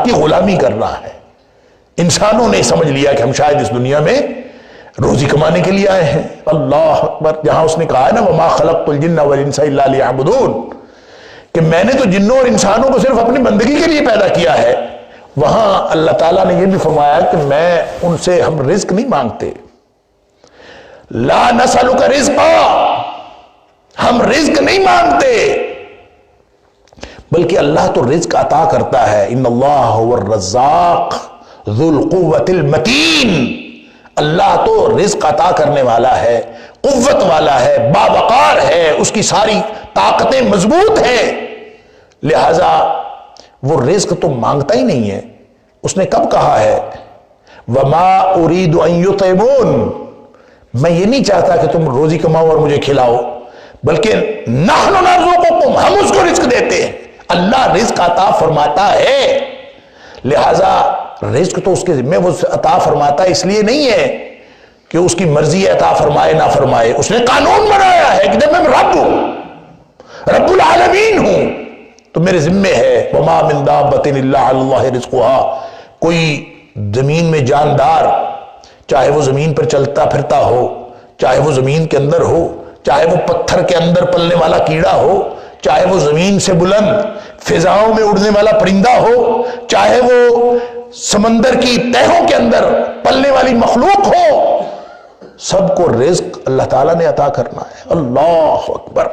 کی غلامی کر رہا ہے۔ انسانوں نے سمجھ لیا کہ ہم شاید اس دنیا میں روزی کمانے کے لیے آئے ہیں۔ اللہ اکبر، جہاں اس نے کہا ہے نا وما خلقت الجن والانس الا لیعبدون، کہ میں نے تو جنوں اور انسانوں کو صرف اپنی بندگی کے لیے پیدا کیا ہے، وہاں اللہ تعالیٰ نے یہ بھی فرمایا کہ میں ان سے ہم رزق نہیں مانگتے، لا نسألک رزقا، ہم رزق نہیں مانگتے، بلکہ اللہ تو رزق عطا کرتا ہے۔ ان اللہ هو الرزاق ذو القوة المتین، اللہ تو رزق عطا کرنے والا ہے، قوت والا ہے، باوقار ہے، اس کی ساری طاقتیں مضبوط ہیں، لہذا وہ رزق تو مانگتا ہی نہیں ہے۔ اس نے کب کہا ہے وما اريد ان يطعمون، میں یہ نہیں چاہتا کہ تم روزی کماؤ اور مجھے کھلاؤ، بلکہ نحن نرزقکم، ہم اس کو رزق دیتے ہیں۔ اللہ رزق عطا فرماتا ہے، لہذا رزق تو اس کے ذمہ وہ عطا فرماتا ہے، اس لیے نہیں ہے کہ اس کی مرضی ہے عطا فرمائے نہ فرمائے، اس نے قانون بنایا ہے کہ جب میں رب ہوں، رب العالمین ہوں، تو میرے ذمہ ہے وما من دابۃ الا علی اللہ رزقها، کوئی زمین میں جاندار، چاہے وہ زمین پر چلتا پھرتا ہو، چاہے وہ زمین کے اندر ہو، چاہے وہ پتھر کے اندر پلنے والا کیڑا ہو، چاہے وہ زمین سے بلند فضاؤں میں اڑنے والا پرندہ ہو، چاہے وہ سمندر کی تہوں کے اندر پلنے والی مخلوق ہو، سب کو رزق اللہ تعالیٰ نے عطا کرنا ہے۔ اللہ اکبر۔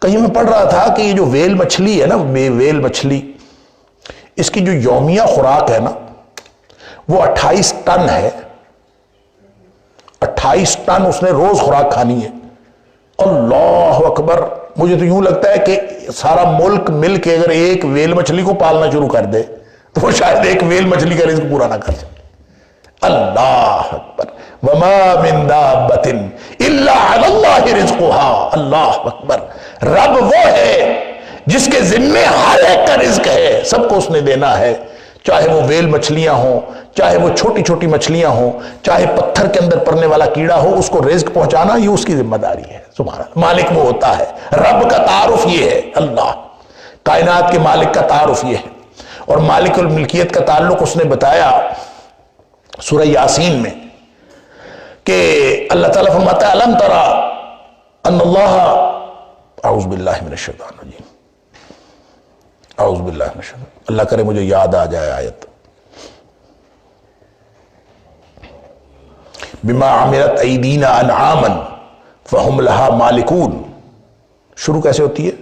کہیں میں پڑھ رہا تھا کہ یہ جو ویل مچھلی ہے نا، ویل مچھلی، اس کی جو یومیہ خوراک ہے نا وہ 28 ٹن ہے، 28 ٹن اس نے روز خوراک کھانی ہے۔ اللہ اکبر۔ مجھے تو یوں لگتا ہے کہ سارا ملک مل کے اگر ایک ویل مچھلی کو پالنا شروع کر دے تو وہ شاید ایک ویل مچھلی کا رزق پورا نہ کر سکے۔ اللہ اکبر۔ وما من دابۃ الا علی اللہ رزقها، اللہ اکبر۔ رب وہ ہے جس کے ذمے ہر ایک کا رزق ہے، سب کو اس نے دینا ہے، چاہے وہ ویل مچھلیاں ہوں، چاہے وہ چھوٹی چھوٹی مچھلیاں ہوں، چاہے پتھر کے اندر پڑنے والا کیڑا ہو، اس کو رزق پہنچانا یہ اس کی ذمہ داری ہے۔ سبحان اللہ۔ مالک وہ ہوتا ہے، رب کا تعارف یہ ہے، اللہ کائنات کے مالک کا تعارف یہ ہے۔ اور مالک الملکیت کا تعلق اس نے بتایا سورہ یاسین میں کہ اللہ تعالیٰ فرماتا ہے الم ترى ان اللہ، اعوذ باللہ من الشیطان الرجیم، اعوذ باللہ من الشیطان، اللہ کرے مجھے یاد آ جائے آیت، بما عملت ایدینا انعاما فہم لہا مالکون۔ شروع کیسے ہوتی ہے؟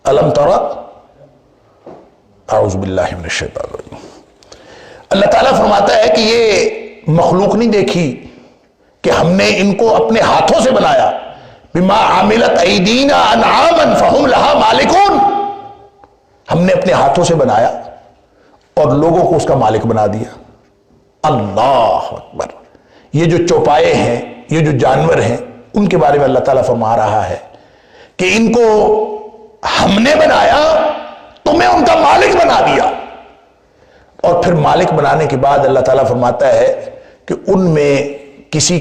الم ترى، اعوذ باللہ من الشیطان الرجیم۔ اللہ تعالیٰ فرماتا ہے کہ یہ مخلوق نہیں دیکھی کہ ہم نے ان کو اپنے ہاتھوں سے بنایا، بما عملت ایدینا انعاما فہم لہا مالکون، ہم نے اپنے ہاتھوں سے بنایا اور لوگوں کو اس کا مالک بنا دیا۔ اللہ اکبر۔ یہ جو چوپائے ہیں، یہ جو جانور ہیں، ان کے بارے میں اللہ تعالیٰ فرما رہا ہے کہ ان کو ہم نے بنایا، تمہیں ان کا مالک بنا دیا۔ اور پھر مالک بنانے کے بعد اللہ تعالیٰ فرماتا ہے کہ ان میں کسی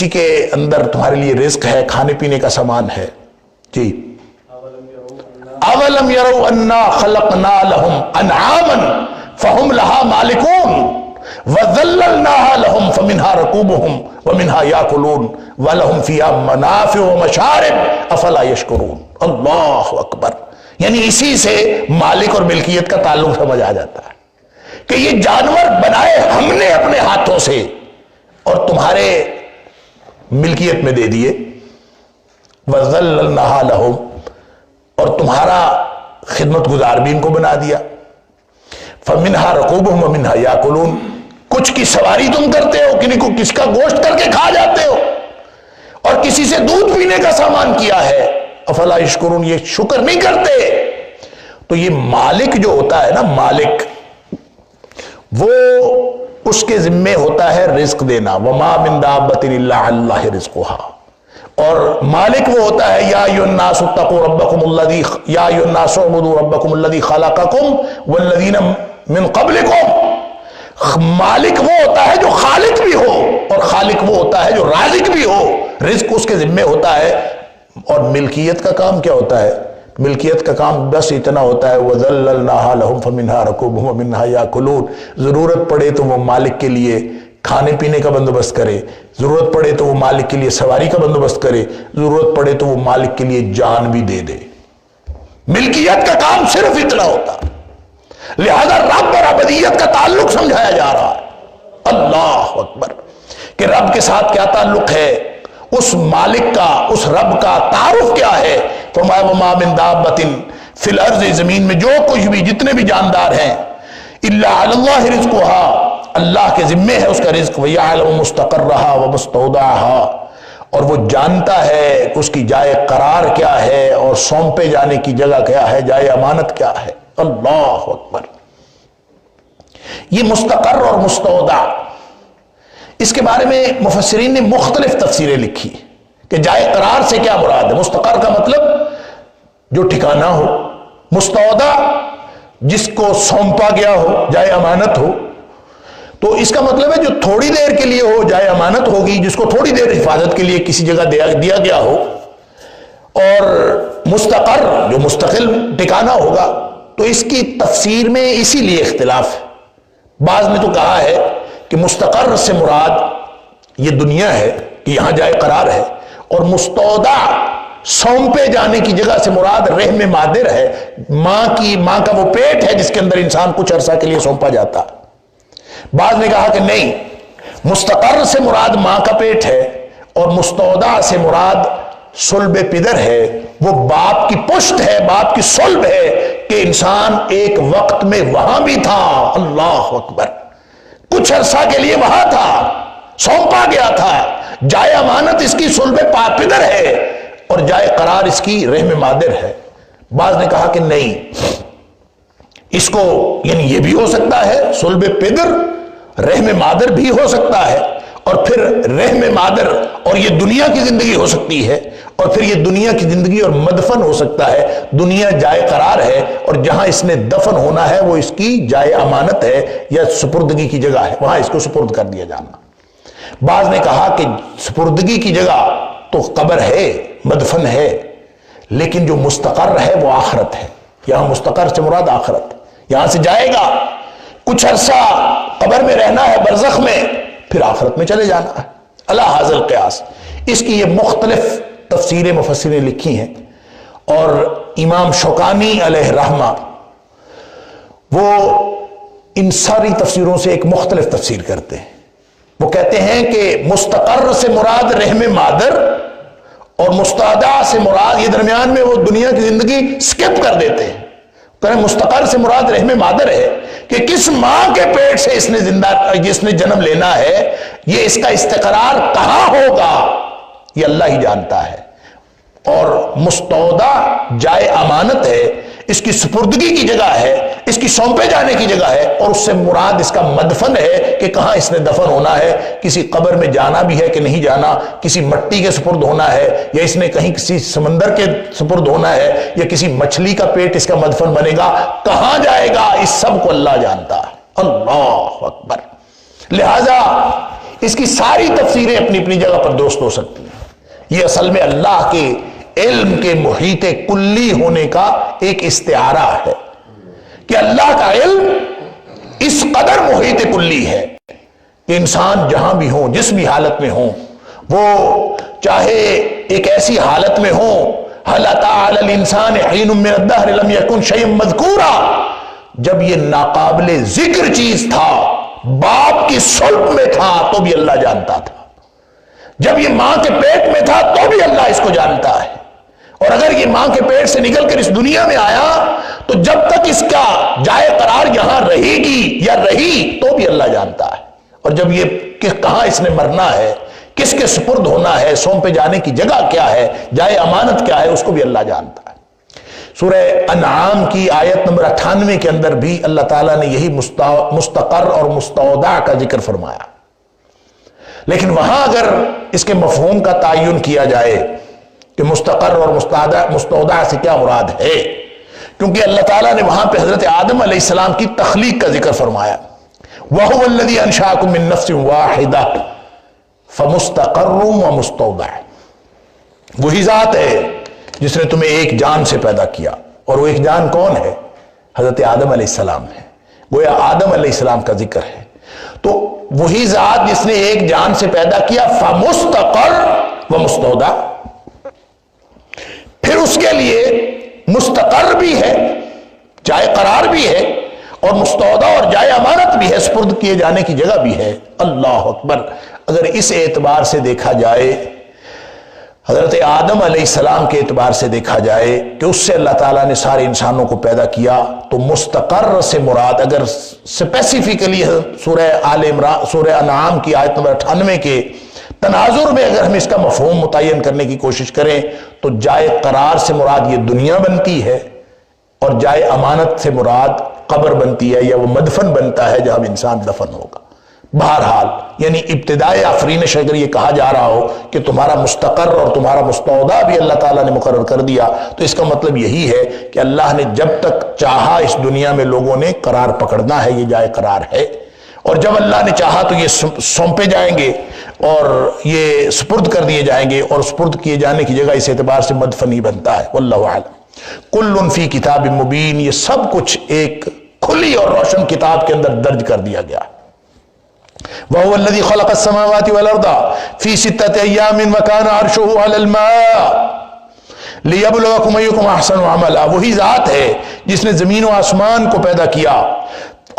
کے اندر تمہارے لیے رزق ہے، کھانے پینے کا سامان ہے۔ جی، اولم یروا انا خلقنا لهم انعاما فهم لها مالکون وذللناها لهم فمنها ركوبهم ومنها ياكلون ولهم فيها منافع ومشارب افلا يشكرون۔ اللہ اکبر۔ یعنی اسی سے مالک اور ملکیت کا تعلق سمجھ آ جاتا ہے کہ یہ جانور بنائے ہم نے اپنے ہاتھوں سے اور تمہارے ملکیت میں دے دیے، وَذَلَّلْنَهَا لَهُمْ، اور تمہارا خدمت گزار بھی ان کو بنا دیا، فَمِنْهَا رَكُوبُهُمْ وَمِنْهَا يَأْكُلُونَ، کچھ کی سواری تم کرتے ہو، کس کا گوشت کر کے کھا جاتے ہو، اور کسی سے دودھ پینے کا سامان کیا ہے، افلا یشکرون، یہ شکر نہیں کرتے۔ تو یہ مالک جو ہوتا ہے نا، مالک وہ اس کے ذمے ہوتا ہے رزق دینا، وما من دابۃ الا علی اللہ رزقها، اور مالک وہ ہوتا ہے یا ایھا الناس اتقوا ربکم الذی، یا ایھا الناس اعبدوا ربکم الذی خلقکم والذین من قبلکم۔ مالک وہ ہوتا ہے جو خالق بھی ہو، اور خالق وہ ہوتا ہے جو رازق بھی ہو، رزق اس کے ذمے ہوتا ہے۔ اور ملکیت کا کام کیا ہوتا ہے؟ ملکیت کا کام بس اتنا ہوتا ہے وَذَلَّلْنَاهَا لَهُمْ فَمِنْهَا رَكُوبُهُمْ وَمِنْهَا يَأْكُلُونَ، ضرورت پڑے تو وہ مالک کے لیے کھانے پینے کا بندوبست کرے، ضرورت پڑے تو وہ مالک کے لیے سواری کا بندوبست کرے، ضرورت پڑے تو وہ مالک کے لیے جان بھی دے دے۔ ملکیت کا کام صرف اتنا ہوتا، لہذا رب اور عبدیت کا تعلق سمجھایا جا رہا ہے۔ اللہ اکبر، کہ رب کے ساتھ کیا تعلق ہے، اس مالک کا، اس رب کا تعارف کیا ہے۔ فرمایا وَمَا مِن دَابَّةٍ فِي الْأَرْضِ، زمین میں جو کچھ بھی جتنے بھی جاندار ہیں، إِلَّا عَلَى اللَّهِ رِزْقُهَا، اللہ کے ذمے ہے اس کا رزق، وَيَعْلَمُ مُسْتَقَرَّهَا وَمُسْتَوْدَعَهَا، اور وہ جانتا ہے کہ اس کی جائے قرار کیا ہے اور سونپے جانے کی جگہ کیا ہے، جائے امانت کیا ہے۔ اللہ اکبر، یہ مستقر اور مستودع، اس کے بارے میں مفسرین نے مختلف تفسیریں لکھی کہ جائے قرار سے کیا مراد ہے۔ مستقر کا مطلب جو ٹھکانہ ہو، مستودع جس کو سونپا گیا ہو، جائے امانت ہو، تو اس کا مطلب ہے جو تھوڑی دیر کے لیے ہو جائے امانت ہوگی، جس کو تھوڑی دیر حفاظت کے لیے کسی جگہ دیا گیا ہو، اور مستقر جو مستقل ٹھکانہ ہوگا۔ تو اس کی تفسیر میں اسی لیے اختلاف ہے، بعض نے تو کہا ہے کہ مستقر سے مراد یہ دنیا ہے کہ یہاں جائے قرار ہے، اور مستودع سونپے جانے کی جگہ سے مراد رحم مادر ہے، ماں کا وہ پیٹ ہے جس کے اندر انسان کچھ عرصہ کے لیے سونپا جاتا۔ بعض نے کہا کہ نہیں، مستقر سے مراد ماں کا پیٹ ہے، اور مستودع سے مراد صلب پدر ہے، وہ باپ کی پشت ہے، باپ کی صلب ہے، کہ انسان ایک وقت میں وہاں بھی تھا۔ اللہ اکبر، کچھ عرصہ کے لیے وہاں تھا، سونپا گیا تھا، جائے امانت اس کی صلب پدر ہے اور جائے قرار اس کی رحم مادر ہے۔ بعض نے کہا کہ نہیں، اس کو یعنی یہ بھی ہو سکتا ہے، صلب پدر رحم مادر بھی ہو سکتا ہے، اور پھر رحم مادر اور یہ دنیا کی زندگی ہو سکتی ہے، اور پھر یہ دنیا کی زندگی اور مدفن ہو سکتا ہے۔ دنیا جائے قرار ہے، اور جہاں اس نے دفن ہونا ہے وہ اس کی جائے امانت ہے یا سپردگی کی جگہ ہے، وہاں اس کو سپرد کر دیا جانا۔ بعض نے کہا کہ سپردگی کی جگہ تو قبر ہے، مدفن ہے، لیکن جو مستقر ہے وہ آخرت ہے۔ یہاں مستقر سے مراد آخرت، یہاں سے جائے گا، کچھ عرصہ قبر میں رہنا ہے، برزخ میں، پھر آخرت میں چلے جانا ہے۔ الا ھذا القیاس، اس کی یہ مختلف تفسیریں مفسرین نے لکھی ہیں، اور امام شوکانی علیہ رحمہ وہ ان ساری تفسیروں سے ایک مختلف تفسیر کرتے ہیں۔ وہ کہتے ہیں کہ مستقر سے مراد رحم مادر، اور مستودع سے مراد، یہ درمیان میں وہ دنیا کی زندگی سکپ کر دیتے ہیں، کہیں مستقر سے مراد رحم مادر ہے، کہ کس ماں کے پیٹ سے جس نے جنم لینا ہے، یہ اس کا استقرار کہاں ہوگا یہ اللہ ہی جانتا ہے۔ اور مستودع جائے امانت ہے، اس کی سپردگی کی جگہ ہے، اس کی سونپے جانے کی جگہ ہے، اور اس سے مراد اس کا مدفن ہے کہ کہاں اس نے دفن ہونا ہے، کسی قبر میں جانا بھی ہے کہ نہیں جانا، کسی مٹی کے سپرد ہونا ہے، یا اس نے کہیں کسی سمندر کے سپرد ہونا ہے، یا کسی مچھلی کا پیٹ اس کا مدفن بنے گا، کہاں جائے گا، اس سب کو اللہ جانتا ہے۔ اللہ اکبر، لہذا اس کی ساری تفسیریں اپنی اپنی جگہ پر درست ہو سکتی ہیں۔ یہ اصل میں اللہ کے علم کے محیط کلی ہونے کا ایک استعارہ ہے، کہ اللہ کا علم اس قدر محیط کلی ہے کہ انسان جہاں بھی ہو، جس بھی حالت میں ہو، وہ چاہے ایک ایسی حالت میں ہو، هل أتى على الإنسان حين من الدهر لم يكن شيئا مذكورا، جب یہ ناقابل ذکر چیز تھا، باپ کی صلب میں تھا، تو بھی اللہ جانتا تھا، جب یہ ماں کے پیٹ میں تھا تو بھی اللہ اس کو جانتا ہے، اور اگر یہ ماں کے پیٹ سے نکل کر اس دنیا میں آیا تو جب تک اس کا جائے قرار یہاں رہے گی یا رہی تو بھی اللہ جانتا ہے، اور جب یہ کہ کہاں اس نے مرنا ہے، کس کے سپرد ہونا ہے، سونپے جانے کی جگہ کیا ہے، جائے امانت کیا ہے، اس کو بھی اللہ جانتا ہے۔ سورہ انعام کی آیت نمبر 98 کے اندر بھی اللہ تعالیٰ نے یہی مستقر اور مستودع کا ذکر فرمایا، لیکن وہاں اگر اس کے مفہوم کا تعین کیا جائے کہ مستقر اور مستودع سے کیا مراد ہے، کیونکہ اللہ تعالیٰ نے وہاں پہ حضرت آدم علیہ السلام کی تخلیق کا ذکر فرمایا، وَهُوَ الَّذِي أَنشَأَكُم مِّن نَّفْسٍ وَاحِدَةٍ فَمُسْتَقَرٌّ وَمُسْتَوْدَعٌ، وہی ذات ہے جس نے تمہیں ایک جان سے پیدا کیا، اور وہ ایک جان کون ہے؟ حضرت آدم علیہ السلام ہے، گویا آدم علیہ السلام کا ذکر ہے۔ تو وہی ذات جس نے ایک جان سے پیدا کیا، فمستقر و مستودع، پھر اس کے لیے مستقر بھی ہے، جائے قرار بھی ہے، اور مستودع اور جائے امانت بھی ہے، سپرد کیے جانے کی جگہ بھی ہے۔ اللہ اکبر! اگر اس اعتبار سے دیکھا جائے، حضرت آدم علیہ السلام کے اعتبار سے دیکھا جائے کہ اس سے اللہ تعالیٰ نے سارے انسانوں کو پیدا کیا، تو مستقر سے مراد اگر سپیسیفکلی سورہ آل عمران، سورہ انعام کی آیت نمبر 98 کے تناظر میں اگر ہم اس کا مفہوم متعین کرنے کی کوشش کریں تو جائے قرار سے مراد یہ دنیا بنتی ہے، اور جائے امانت سے مراد قبر بنتی ہے، یا وہ مدفن بنتا ہے جہاں انسان دفن ہوگا۔ بہرحال یعنی ابتدائے آفرینش اگر یہ کہا جا رہا ہو کہ تمہارا مستقر اور تمہارا مستودع بھی اللہ تعالیٰ نے مقرر کر دیا، تو اس کا مطلب یہی ہے کہ اللہ نے جب تک چاہا اس دنیا میں لوگوں نے قرار پکڑنا ہے، یہ جائے قرار ہے، اور جب اللہ نے چاہا تو یہ سونپے جائیں گے اور یہ سپرد کر دیے جائیں گے، اور سپرد کیے جانے کی جگہ اس اعتبار سے مدفن ہی بنتا ہے۔ واللہ اعلم۔ کل فی کتاب مبین، یہ سب کچھ ایک کھلی اور روشن کتاب کے اندر درج کر دیا گیا۔ وَهُوَ الَّذِي خَلَقَ السَّمَاوَاتِ وَالْأَرْضَ فِي سِتَّةِ أَيَّامٍ وَكَانَ عَرْشُهُ عَلَى الْمَاءِ لِيَبْلُوَكُمْ أَيُّكُمْ أَحْسَنُ عَمَلًا، وہی ذات ہے جس نے زمین و آسمان کو پیدا کیا،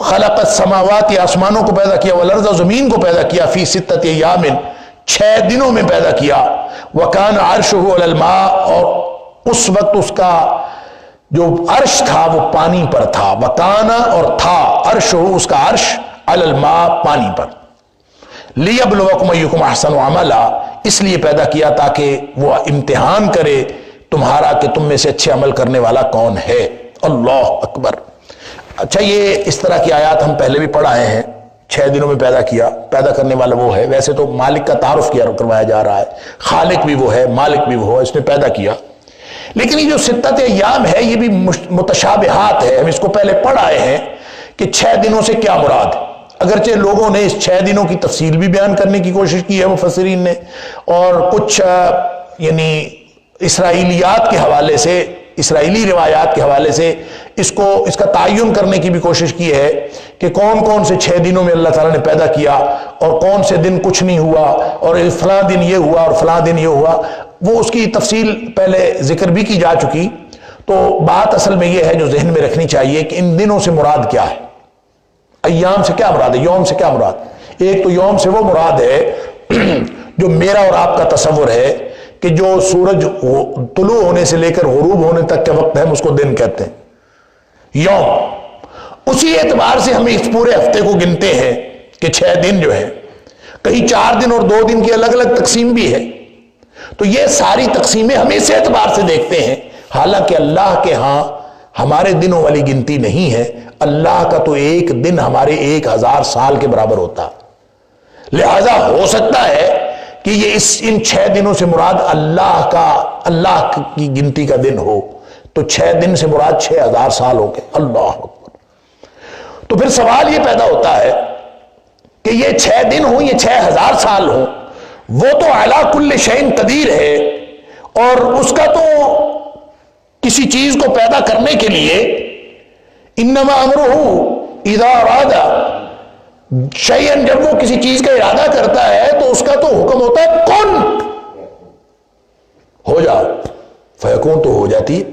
خلق السماوات، آسمانوں کو پیدا کیا، والارض، زمین کو پیدا کیا، فی ستۃ ایام، 6 دنوں میں پیدا کیا، وکان عرشہ علی الماء، اور اس وقت اس کا جو عرش تھا وہ پانی پر تھا، وکانا اور تھا، عرشہ اس کا عرش، علی الماء پانی پر، لیبلوکم ایکم احسن عملا، اس لیے پیدا کیا تاکہ وہ امتحان کرے تمہارا کہ تم میں سے اچھے عمل کرنے والا کون ہے۔ اللہ اکبر! اچھا، یہ اس طرح کی آیات ہم پہلے بھی پڑھ آئے ہیں، 6 دنوں میں پیدا کیا، پیدا کرنے والا وہ ہے۔ ویسے تو مالک کا تعارف کروایا جا رہا ہے، خالق بھی وہ ہے، مالک بھی وہ ہے، اس نے پیدا کیا، لیکن یہ جو ستت ایام ہے یہ بھی متشابہات ہے، ہم اس کو پہلے پڑھ آئے ہیں کہ 6 دنوں سے کیا مراد ہے۔ اگرچہ لوگوں نے اس 6 دنوں کی تفصیل بھی بیان کرنے کی کوشش کی ہے مفسرین نے، اور کچھ یعنی اسرائیلیات کے حوالے سے، اسرائیلی روایات کے حوالے سے اس کا تعین کرنے کی بھی کوشش کی ہے کہ کون کون سے 6 دنوں میں اللہ تعالیٰ نے پیدا کیا، اور کون سے دن کچھ نہیں ہوا، اور فلاں دن یہ ہوا اور فلاں دن یہ ہوا۔ وہ اس کی تفصیل پہلے ذکر بھی کی جا چکی۔ تو بات اصل میں یہ ہے جو ذہن میں رکھنی چاہیے کہ ان دنوں سے مراد کیا ہے، ایام سے کیا مراد ہے، یوم سے کیا مراد۔ ایک تو یوم سے وہ مراد ہے جو میرا اور آپ کا تصور ہے کہ جو سورج طلوع ہونے سے لے کر غروب ہونے تک کے وقت ہے ہم اس کو دن کہتے ہیں، یوم۔ اسی اعتبار سے ہم اس پورے ہفتے کو گنتے ہیں کہ 6 دن جو ہے، کہیں 4 دن اور 2 دن کی الگ الگ تقسیم بھی ہے۔ تو یہ ساری تقسیمیں ہم اس اعتبار سے دیکھتے ہیں، حالانکہ اللہ کے ہاں ہمارے دنوں والی گنتی نہیں ہے۔ اللہ کا تو ایک دن ہمارے 1000 سال کے برابر ہوتا، لہذا ہو سکتا ہے کہ یہ ان 6 دنوں سے مراد اللہ کی گنتی کا دن ہو، تو 6 دن سے مراد 6000 سال ہو گئے۔ اللہ اکبر! تو پھر سوال یہ پیدا ہوتا ہے کہ یہ 6 دن ہوں، یہ 6000 سال ہوں، وہ تو اعلیٰ کل شیء قدیر ہے، اور اس کا تو کسی چیز کو پیدا کرنے کے لیے انما امرہ اذا اراد شیئا، جب وہ کسی چیز کا ارادہ کرتا ہے تو اس کا تو حکم ہوتا ہے کن، ہو جا، فیکون، تو ہو جاتی ہے،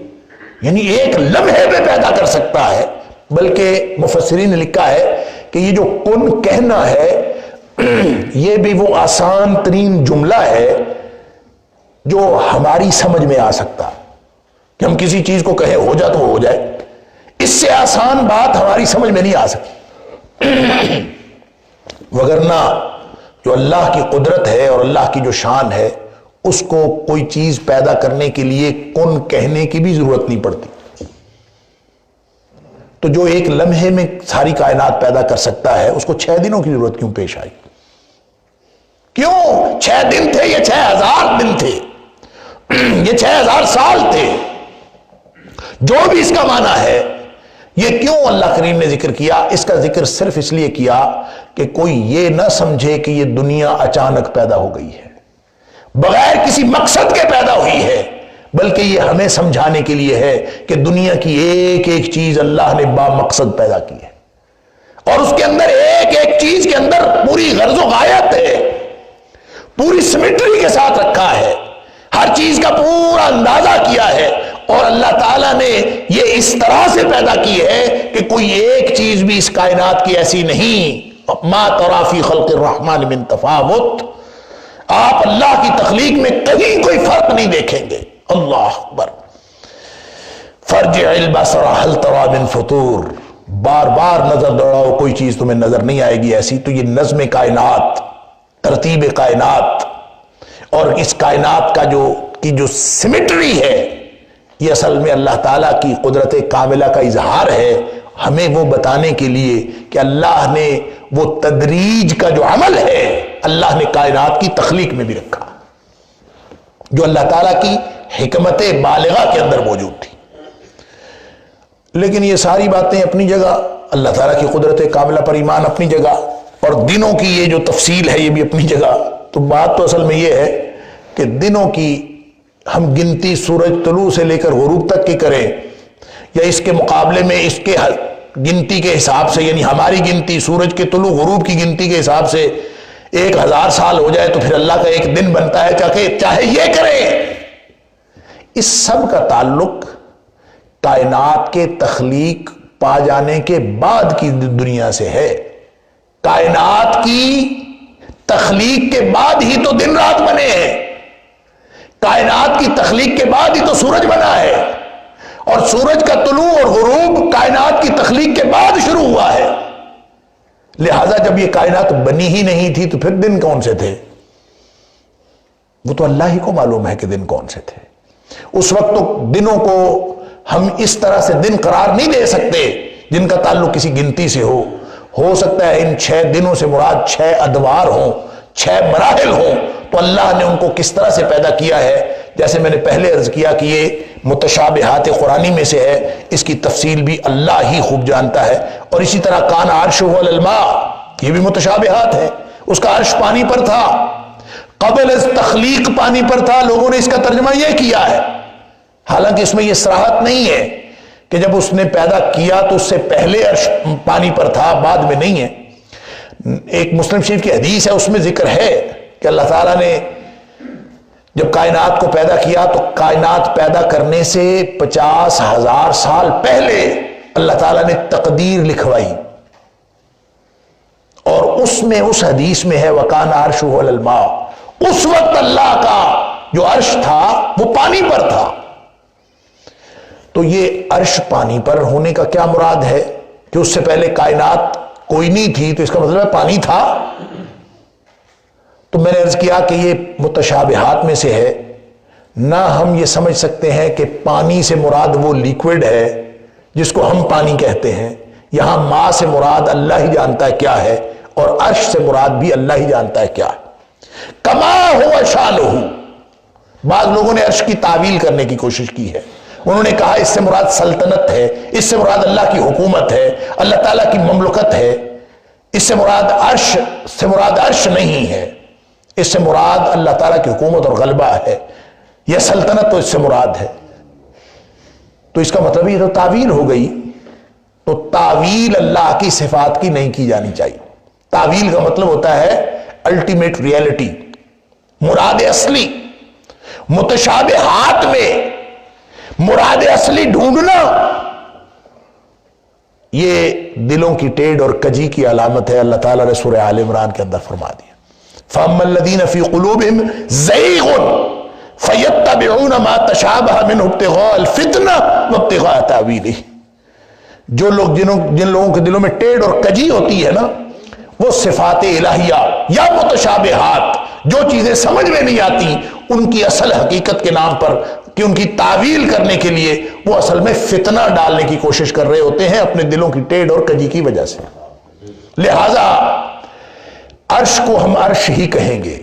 یعنی ایک لمحے میں پیدا کر سکتا ہے۔ بلکہ مفسرین نے لکھا ہے کہ یہ جو کن کہنا ہے یہ بھی وہ آسان ترین جملہ ہے جو ہماری سمجھ میں آ سکتا، کہ ہم کسی چیز کو کہیں ہو جا تو ہو جائے، اس سے آسان بات ہماری سمجھ میں نہیں آ سکتی۔ وگرنہ جو اللہ کی قدرت ہے اور اللہ کی جو شان ہے، اس کو کوئی چیز پیدا کرنے کے لیے کن کہنے کی بھی ضرورت نہیں پڑتی۔ تو جو ایک لمحے میں ساری کائنات پیدا کر سکتا ہے، اس کو 6 دنوں کی ضرورت کیوں پیش آئی؟ کیوں 6 دن تھے؟ یہ 6000 دن تھے، یہ 6000 سال تھے، جو بھی اس کا معنی ہے۔ یہ کیوں اللہ کریم نے ذکر کیا؟ اس کا ذکر صرف اس لیے کیا کہ کوئی یہ نہ سمجھے کہ یہ دنیا اچانک پیدا ہو گئی ہے، بغیر کسی مقصد کے پیدا ہوئی ہے، بلکہ یہ ہمیں سمجھانے کے لیے ہے کہ دنیا کی ایک ایک چیز اللہ نے با مقصد پیدا کی ہے، اور اس کے اندر ایک ایک چیز کے اندر پوری غرض و غایت ہے، پوری سمیٹری کے ساتھ رکھا ہے، ہر چیز کا پورا اندازہ کیا ہے، اور اللہ تعالیٰ نے یہ اس طرح سے پیدا کی ہے کہ کوئی ایک چیز بھی اس کائنات کی ایسی نہیں۔ ما تری فی خلق الرحمن من تفاوت، آپ اللہ کی تخلیق میں کہیں کوئی فرق نہیں دیکھیں گے۔ اللہ اکبر۔ فرجع البصر هل ترى من فطور، بار بار نظر دوڑاؤ، کوئی چیز تمہیں نظر نہیں آئے گی ایسی۔ تو یہ نظم کائنات، ترتیب کائنات، اور اس کائنات کا جو سمیٹری ہے، یہ اصل میں اللہ تعالیٰ کی قدرت کاملہ کا اظہار ہے، ہمیں وہ بتانے کے لیے کہ اللہ نے وہ تدریج کا جو عمل ہے اللہ نے کائنات کی تخلیق میں بھی رکھا، جو اللہ تعالیٰ کی حکمت بالغہ کے اندر موجود تھی۔ لیکن یہ ساری باتیں اپنی جگہ، اللہ تعالیٰ کی قدرت کاملہ پر ایمان اپنی جگہ، اور دنوں کی یہ جو تفصیل ہے یہ بھی اپنی جگہ۔ تو بات تو اصل میں یہ ہے کہ دنوں کی ہم گنتی سورج طلوع سے لے کر غروب تک کی کریں، یا اس کے مقابلے میں اس کے گنتی کے حساب سے، یعنی ہماری گنتی سورج کے طلوع غروب کی گنتی کے حساب سے 1000 سال ہو جائے تو پھر اللہ کا ایک دن بنتا ہے، چاہے یہ کریں۔ اس سب کا تعلق کائنات کے تخلیق پا جانے کے بعد کی دنیا سے ہے۔ کائنات کی تخلیق کے بعد ہی تو دن رات بنے ہیں، کائنات کی تخلیق کے بعد ہی تو سورج بنا ہے، اور سورج کا طلوع اور غروب کائنات کی تخلیق کے بعد شروع ہوا ہے۔ لہذا جب یہ کائنات بنی ہی نہیں تھی تو پھر دن کون سے تھے؟ وہ تو اللہ ہی کو معلوم ہے کہ دن کون سے تھے۔ اس وقت تو دنوں کو ہم اس طرح سے دن قرار نہیں دے سکتے جن کا تعلق کسی گنتی سے ہو سکتا ہے ان 6 دنوں سے مراد 6 ادوار ہوں، 6 مراحل ہوں، تو اللہ نے ان کو کس طرح سے پیدا کیا ہے، جیسے میں نے پہلے عرض کیا کہ یہ متشابہات قرآنی میں سے ہے، اس کی تفصیل بھی اللہ ہی خوب جانتا ہے۔ اور اسی طرح کان عرشہ علی الماء، یہ بھی متشابہات ہے، اس کا عرش پانی پر تھا، قبل از تخلیق پانی پر تھا، لوگوں نے اس کا ترجمہ یہ کیا ہے، حالانکہ اس میں یہ صراحت نہیں ہے کہ جب اس نے پیدا کیا تو اس سے پہلے عرش پانی پر تھا، بعد میں نہیں ہے۔ ایک مسلم شریف کی حدیث ہے، اس میں ذکر ہے کہ اللہ تعالیٰ نے جب کائنات کو پیدا کیا تو کائنات پیدا کرنے سے 50,000 سال پہلے اللہ تعالیٰ نے تقدیر لکھوائی، اور اس حدیث میں ہے وَكَانَ عَرْشُهُ عَلَى الْمَاءِ، اس وقت اللہ کا جو عرش تھا وہ پانی پر تھا۔ تو یہ عرش پانی پر ہونے کا کیا مراد ہے کہ اس سے پہلے کائنات کوئی نہیں تھی، تو اس کا مطلب ہے پانی تھا؟ تو میں نے عرض کیا کہ یہ متشابہات میں سے ہے، نہ ہم یہ سمجھ سکتے ہیں کہ پانی سے مراد وہ لیکوڈ ہے جس کو ہم پانی کہتے ہیں، یہاں ماء سے مراد اللہ ہی جانتا ہے کیا ہے، اور عرش سے مراد بھی اللہ ہی جانتا ہے کیا ہے۔ کما ہوا شانہ، بعض لوگوں نے عرش کی تعویل کرنے کی کوشش کی ہے، انہوں نے کہا اس سے مراد سلطنت ہے، اس سے مراد اللہ کی حکومت ہے، اللہ تعالیٰ کی مملکت ہے، اس سے مراد عرش نہیں ہے، اس سے مراد اللہ تعالیٰ کی حکومت اور غلبہ ہے، یہ سلطنت تو اس سے مراد ہے۔ تو اس کا مطلب یہ تو تعویل ہو گئی، تو تعویل اللہ کی صفات کی نہیں کی جانی چاہیے۔ تعویل کا مطلب ہوتا ہے الٹیمیٹ ریئلٹی، مراد اصلی۔ متشابہات میں مراد اصلی ڈھونڈنا یہ دلوں کی ٹیڑھ اور کجی کی علامت ہے۔ اللہ تعالیٰ نے سورہ آل عمران کے اندر فرما دیا فَأَمَّا الَّذِينَ فِي قُلُوبِهِمْ زَيْغٌ فَيَتَّبِعُونَ مَا تَشَابَهَ مِنْهُ ابْتِغَاءَ الْفِتْنَةِ وَابْتِغَاءَ تَأْوِيلِهِ، جو لوگ جن لوگوں کے دلوں میں ٹیڑھ اور کجی ہوتی ہے نا، وہ صفات الہیہ یا متشابہات، جو چیزیں سمجھ میں نہیں آتی ان کی اصل حقیقت کے نام پر کہ ان کی تعویل کرنے کے لیے وہ اصل میں فتنہ ڈالنے کی کوشش کر رہے ہوتے ہیں اپنے دلوں کی ٹیڑھ اور کجی کی وجہ سے۔ لہذا عرش کو ہم عرش ہی کہیں گے۔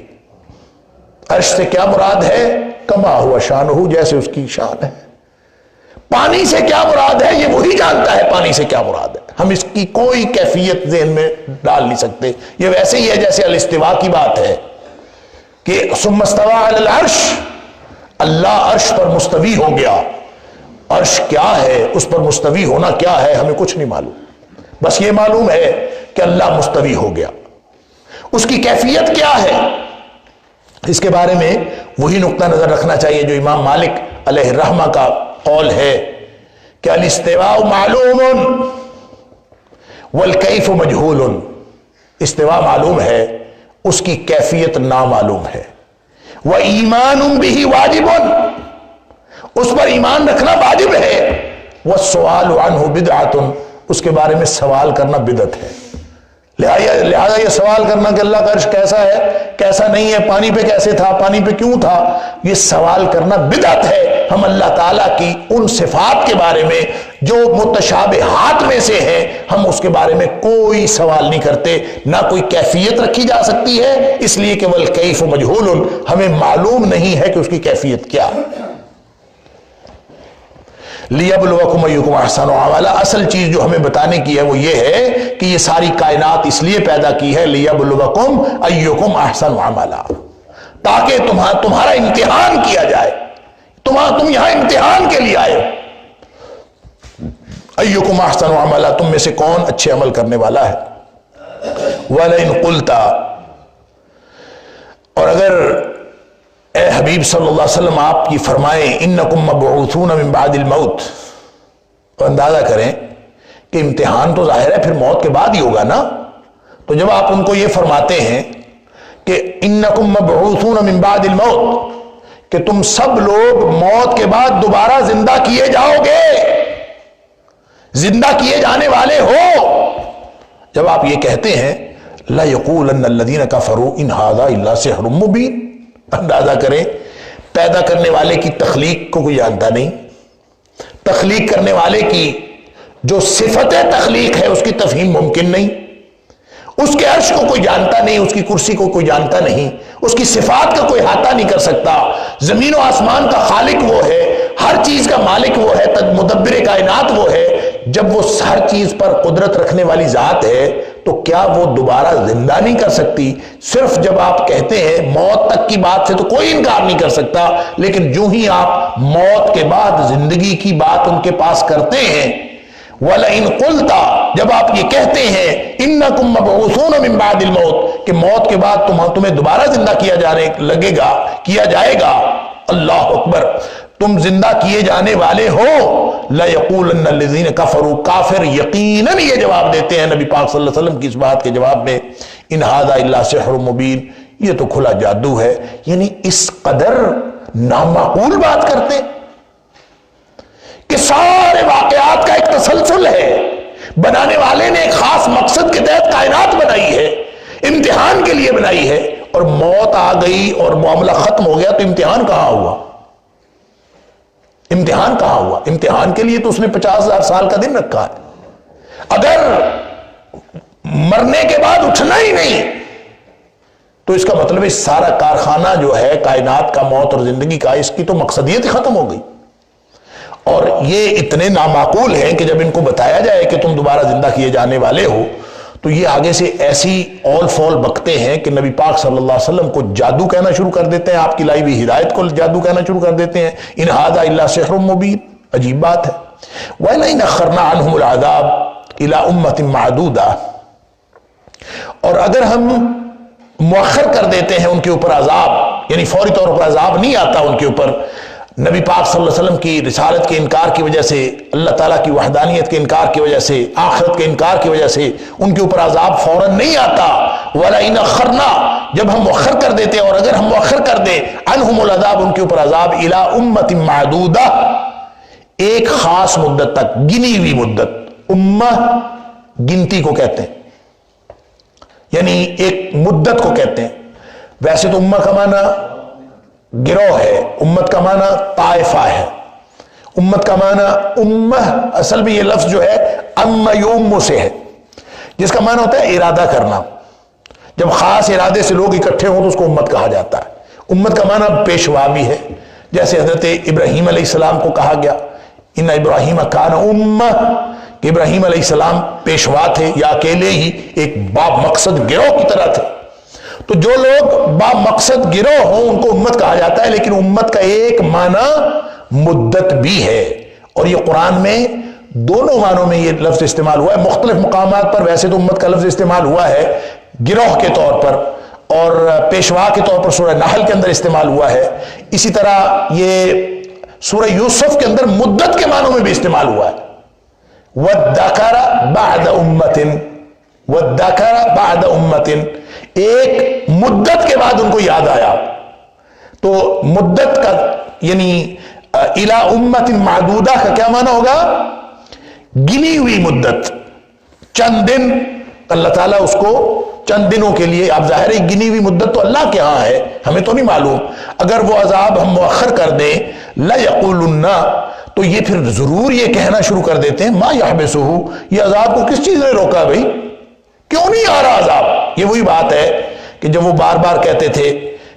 عرش سے کیا مراد ہے؟ کما ہوا شانہ، جیسے اس کی شان ہے۔ پانی سے کیا مراد ہے؟ یہ وہی جانتا ہے پانی سے کیا مراد ہے، ہم اس کی کوئی کیفیت ذہن میں ڈال نہیں سکتے۔ یہ ویسے ہی ہے جیسے الاستواء کی بات ہے کہ ثم استوى علی العرش، اللہ عرش پر مستوی ہو گیا. عرش کیا ہے، اس پر مستوی ہونا کیا ہے، ہمیں کچھ نہیں معلوم. بس یہ معلوم ہے کہ اللہ مستوی ہو گیا. اس کی کیفیت کیا ہے، اس کے بارے میں وہی نقطہ نظر رکھنا چاہیے جو امام مالک علیہ الرحمہ کا قول ہے کہ الاستواء معلوم والکیف مجہول. استواء معلوم ہے، اس کی کیفیت نامعلوم ہے. وَإِيمَانٌ بِهِ واجب، اس پر ایمان رکھنا واجب ہے. وَالسُّؤَالُ عَنْهُ بِدْعَةٌ، اس کے بارے میں سوال کرنا بدعت ہے. لہذا یہ سوال کرنا کہ اللہ کا عرش کیسا ہے کیسا نہیں ہے، پانی پہ کیسے تھا، پانی پہ کیوں تھا، یہ سوال کرنا بدعت ہے. ہم اللہ تعالیٰ کی ان صفات کے بارے میں جو متشابہات میں سے ہیں، ہم اس کے بارے میں کوئی سوال نہیں کرتے. نہ کوئی کیفیت رکھی جا سکتی ہے، اس لیے کہ والکیف مجہول، ہمیں معلوم نہیں ہے کہ اس کی کیفیت کیا. لِيَبْلُوَكُمْ أَيُّكُمْ أَحْسَنُ عَمَلًا، اصل چیز جو ہمیں بتانے کی ہے وہ یہ ہے کہ یہ ساری کائنات اس لیے پیدا کی ہے لِيَبْلُوَكُمْ أَيُّكُمْ أَحْسَنُ عَمَلًا، تاکہ تمہارا امتحان کیا جائے. تم یہاں امتحان کے لیے آئے. أَيُّكُمْ أَحْسَنُ عَمَلًا، تم میں سے کون اچھے عمل کرنے والا ہے. وَلَئِنْ قُلْتَ، اور اگر اے حبیب صلی اللہ علیہ وسلم آپ کی فرمائیں انکم مبعوثون من بعد الموت، تو اندازہ کریں کہ امتحان تو ظاہر ہے پھر موت کے بعد ہی ہوگا نا. تو جب آپ ان کو یہ فرماتے ہیں کہ انکم مبعوثون من بعد الموت، کہ تم سب لوگ موت کے بعد دوبارہ زندہ کیے جاؤ گے، زندہ کیے جانے والے ہو، جب آپ یہ کہتے ہیں لَيَقُولَنَّ الَّذِينَ كَفَرُوا إِنْ هَذَا إِلَّا سِحْرٌ مُبِينٌ، اندازہ کریں پیدا کرنے والے کی تخلیق کو کوئی جانتا نہیں، تخلیق کرنے والے کی جو صفت تخلیق ہے اس کی تفہیم ممکن نہیں، اس کے عرش کو کوئی جانتا نہیں، اس کی کرسی کو کوئی جانتا نہیں، اس کی صفات کا کوئی احاطہ نہیں کر سکتا. زمین و آسمان کا خالق وہ ہے، ہر چیز کا مالک وہ ہے، مدبر کائنات وہ ہے. جب وہ ہر چیز پر قدرت رکھنے والی ذات ہے تو کیا وہ دوبارہ زندہ نہیں کر سکتی؟ صرف جب آپ کہتے ہیں موت تک کی بات سے تو کوئی انکار نہیں کر سکتا، لیکن جو ہی آپ موت کے بعد زندگی کی بات ان کے پاس کرتے ہیں، وَلَئِن قُلْتَ، جب آپ یہ کہتے ہیں اِنَّكُمْ مَبْعُوثُونَ مِن بَعْدِ الْمَوْتِ، کہ موت کے بعد تمہیں دوبارہ زندہ کیا جائے گا، اللہ اکبر، تم زندہ کیے جانے والے ہو. لَيَقُولَنَّ الَّذِينَ كَفَرُوا، کافر یقیناً یہ جواب دیتے ہیں نبی پاک صلی اللہ علیہ وسلم کی اس بات کے جواب میں اِنْ هَذَا إِلَّا سِحْرٌ مُبِينٌ، یہ تو کھلا جادو ہے. یعنی اس قدر نامعقول بات کرتے کہ سارے واقعات کا ایک تسلسل ہے، بنانے والے نے ایک خاص مقصد کے تحت کائنات بنائی ہے، امتحان کے لیے بنائی ہے، اور موت آ گئی اور معاملہ ختم ہو گیا تو امتحان کہاں ہوا؟ امتحان کہاں ہوا؟ امتحان کے لیے تو اس نے 50,000 سال کا دن رکھا ہے. اگر مرنے کے بعد اٹھنا ہی نہیں تو اس کا مطلب ہے سارا کارخانہ جو ہے کائنات کا، موت اور زندگی کا، اس کی تو مقصدیت ختم ہو گئی. اور یہ اتنے نامعقول ہیں کہ جب ان کو بتایا جائے کہ تم دوبارہ زندہ کیے جانے والے ہو تو یہ آگے سے ایسی اول فول بکتے ہیں کہ نبی پاک صلی اللہ علیہ وسلم کو جادو کہنا شروع کر دیتے ہیں، آپ کی لائی ہوئی ہدایت کو جادو کہنا شروع کر دیتے ہیں. اِنْ هَذَا إِلَّا سِحْرٌ مُبِينٌ، عجیب بات ہے. وَلَئِنْ أَخَّرْنَا عَنْهُمُ الْعَذَابَ إِلَىٰ أُمَّةٍ مَّعْدُودَةٍ، اور اگر ہم مؤخر کر دیتے ہیں ان کے اوپر عذاب، یعنی فوری طور پر عذاب نہیں آتا ان کے اوپر، نبی پاک صلی اللہ علیہ وسلم کی رسالت کے انکار کی وجہ سے، اللہ تعالیٰ کی وحدانیت کے انکار کی وجہ سے، آخرت کے انکار کی وجہ سے ان کے اوپر عذاب فوراً نہیں آتا. وَلَئِنْ أَخَّرْنَا، جب ہم مؤخر کر دیتے اور اگر ہم مؤخر کر دیں عَنْهُمُ الْعَذَابُ، ان کے اوپر عذاب، إِلَىٰ أُمَّةٍ مَّعْدُودَةٍ، ایک خاص مدت تک، گنی ہوئی مدت. امہ گنتی کو کہتے ہیں، یعنی ایک مدت کو کہتے ہیں. ویسے تو امہ کا معنی گروہ ہے، امت کا معنی طائفہ ہے، امت کا معنی امہ، اصل میں یہ لفظ جو ہے ام یوم سے ہے، جس کا معنی ہوتا ہے ارادہ کرنا. جب خاص ارادے سے لوگ اکٹھے ہوں تو اس کو امت کہا جاتا ہے. امت کا معنی پیشوا بھی ہے، جیسے حضرت ابراہیم علیہ السلام کو کہا گیا ان ابراہیم کان امہ، کہ ابراہیم علیہ السلام پیشوا تھے یا اکیلے ہی ایک باب مقصد گروہ کی طرح تھے. تو جو لوگ با مقصد گروہ ہوں ان کو امت کہا جاتا ہے، لیکن امت کا ایک معنی مدت بھی ہے، اور یہ قرآن میں دونوں معنوں میں یہ لفظ استعمال ہوا ہے۔ مختلف مقامات پر ویسے تو امت کا لفظ استعمال ہوا ہے گروہ کے طور پر، اور پیشوا کے طور پر سورہ نحل کے اندر استعمال ہوا ہے، اسی طرح یہ سورہ یوسف کے اندر مدت کے معنوں میں بھی استعمال ہوا ہے۔ وَالذَّكَرَ بَعْدَ أُمَّةٍ، وَالذَّكَرَ بَعْدَ أُمَّةٍ، ایک مدت کے بعد ان کو یاد آیا۔ تو مدت کا یعنی اِلَىٰ أُمَّةٍ مَعْدُودَةٍ کا کیا معنی ہوگا؟ گنی ہوئی مدت، چند دن اللہ تعالیٰ اس کو چند دنوں کے لیے، اب ظاہر ہے گنی ہوئی مدت تو اللہ کے ہاں ہے، ہمیں تو نہیں معلوم، اگر وہ عذاب ہم مؤخر کر دیں لَيَقُولُنَّ، تو یہ پھر ضرور یہ کہنا شروع کر دیتے ہیں مَا يَحْبِسُهُ، یہ عذاب کو کس چیز نے روکا بھائی، کیوں نہیں آ رہا عذاب؟ یہ وہی بات ہے کہ جب وہ بار بار کہتے تھے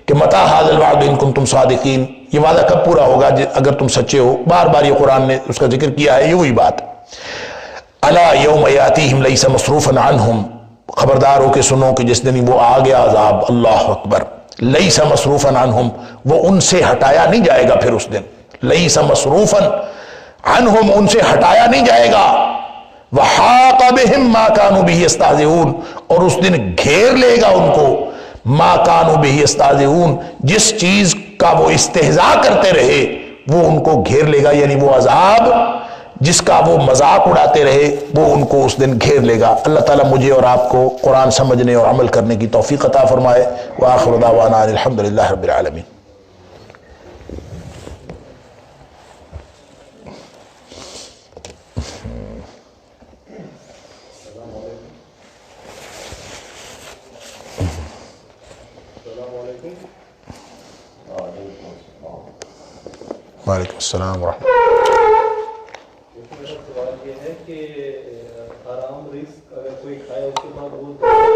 کہ مَتَىٰ هَٰذَا الْوَعْدُ إِن كُنتُمْ صَادِقِينَ، یہ وعدہ کب پورا ہوگا اگر تم سچے ہو، بار بار یہ قرآن نے اس کا ذکر کیا ہے، یہ وہی بات۔ أَلَا يَوْمَ يَأْتِيهِمْ لَيْسَ مَصْرُوفًا عَنْهُمْ، خبردار ہو کے سنو کہ جس دن وہ آ گیا عذاب، اللہ اکبر، لیس مصروفا عنہم، وہ ان سے ہٹایا نہیں جائے گا، پھر اس دن لیس مصروفا عنہم، ان سے ہٹایا نہیں جائے گا، وحاق بہم ما كانوا به يستهزئون، اور اس دن گھیر لے گا ان کو ما كانوا به يستهزئون، جس چیز کا وہ استہزاء کرتے رہے وہ ان کو گھیر لے گا، یعنی وہ عذاب جس کا وہ مذاق اڑاتے رہے وہ ان کو اس دن گھیر لے گا۔ اللہ تعالیٰ مجھے اور آپ کو قرآن سمجھنے اور عمل کرنے کی توفیق عطا فرمائے۔ وآخر دعوانا الحمدللہ رب العالمین۔ وعلیکم السلام ورحمۃ اللہ۔ میرا سوال یہ ہے کہ حرام رزق اگر کوئی کھائے اس کے بعد وہ